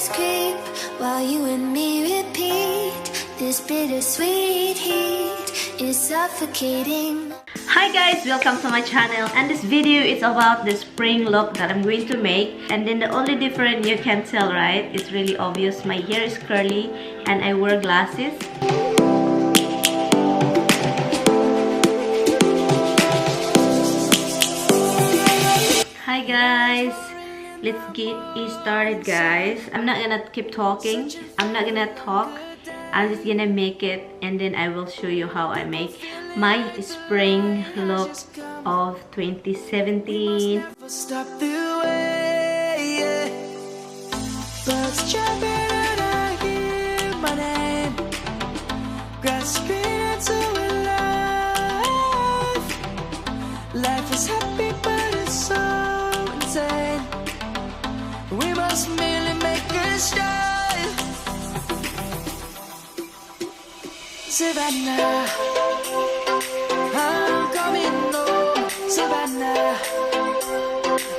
shadows creep while you and me repeat. This bittersweet heat is suffocating. Hi guys, welcome to my channel, and this video is about the spring look that I'm going to make. And then the only difference, you can tell, right? It's really obvious. My hair is curly and I wear glasses. Hi guys, let's get it started, guys. I'm not gonna keep talking. I'm not gonna talk. I'm just gonna make it, and then I will show you how I make my spring look of 2017. Stop the way, birds chirping and I hear my name, grasping into life. Life is happy but it's so insane. We must merely make a start. Savannah, I'm coming home. Savannah,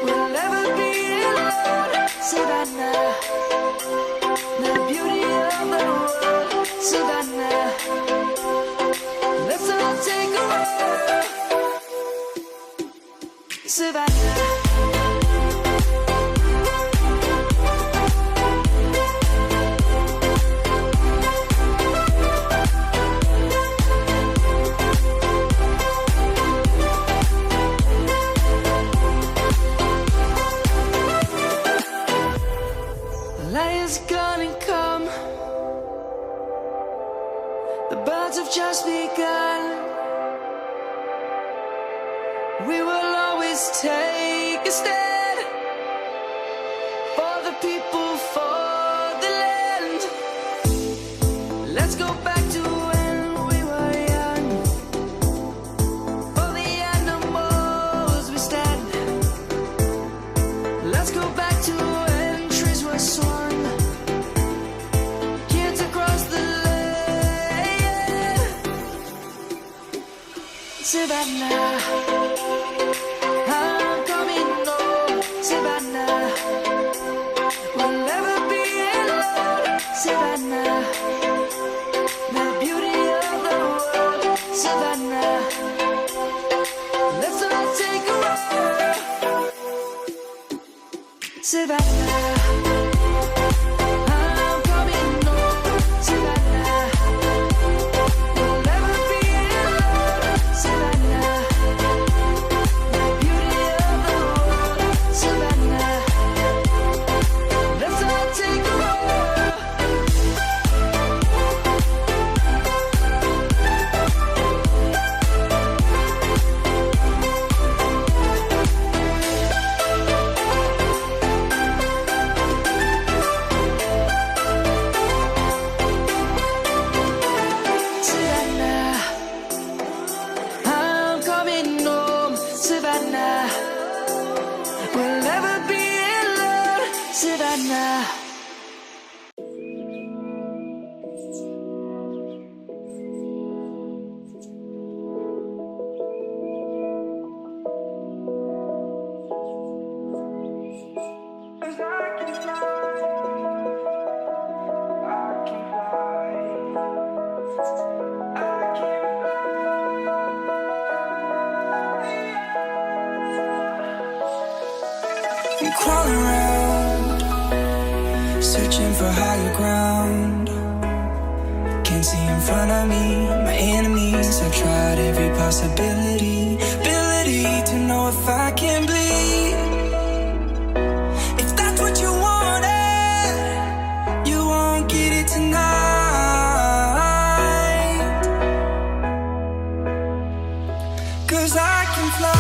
we'll never be alone. Savannah, the beauty of the world. Savannah, let's all take a walk. Savannah. Is gonna come. The birds have just begun. We will always take a stand for the people, for the land. Let's go back to when we were young. For the animals we stand. Let's go back to when trees were swung. Savannah, I'm coming home. Savannah, we'll never be alone. Savannah, the beauty of the world. Savannah, let's all take a walk. Savannah. We'll never be alone, Savannah. I'm crawling around, searching for higher ground. Can't see in front of me, my enemies. I've tried every possibility, ability to know if I can bleed. If that's what you wanted, you won't get it tonight. 'Cause I can fly.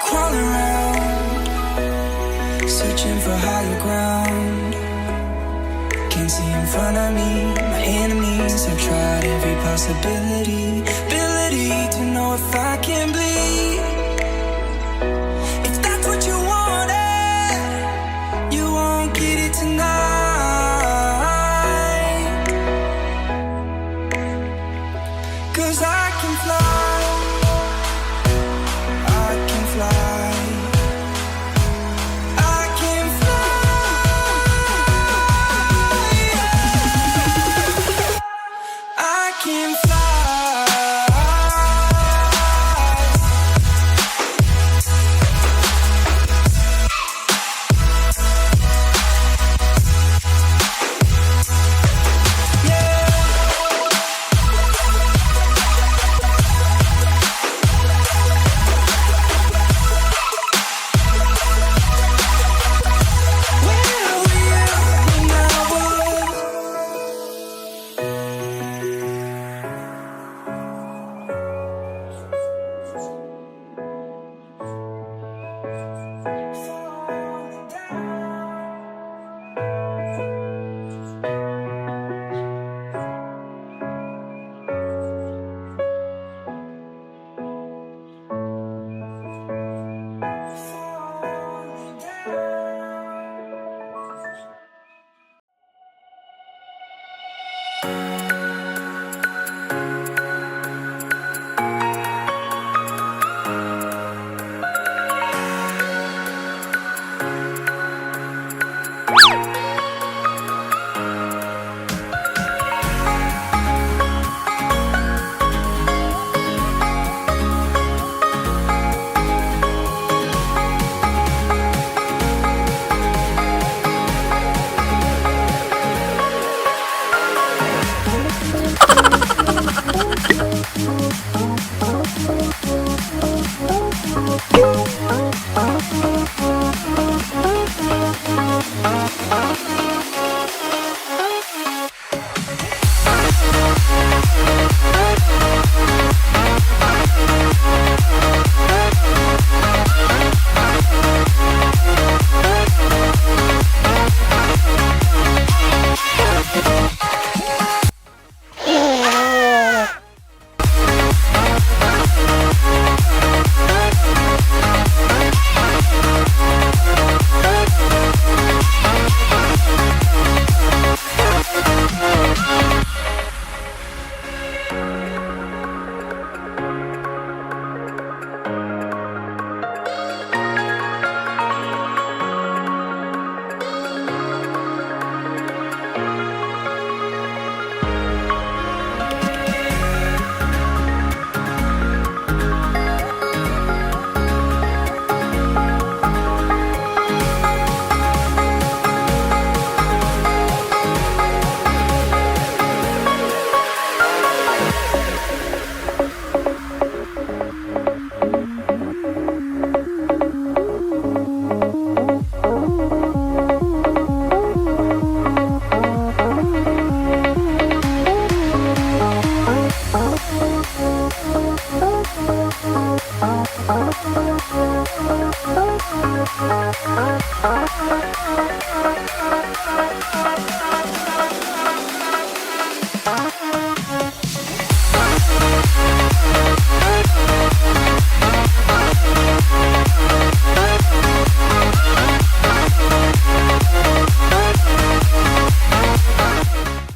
crawl around, searching for higher ground. Can't see in front of me, my enemies. I've tried every possibility, ability to know if I can bleed. If that's what you wanted, you won't get it tonight. 'Cause I can fly, I can fly.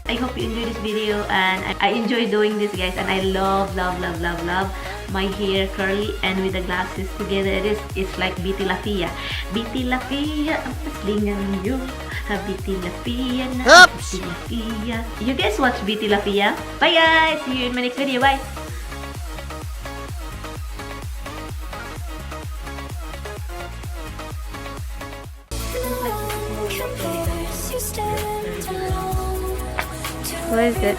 I hope you enjoyed this video, and I enjoy doing this, guys, and I love my hair curly and with the glasses together. It's like Betty La Fia. Betty La Fia, ang paslingan niyo. Betty La Fia na. Betty La Fia. You guys watch Betty La Fia? Bye guys! See you in my next video. Bye! What is it?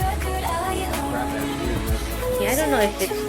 Yeah, I don't know if it's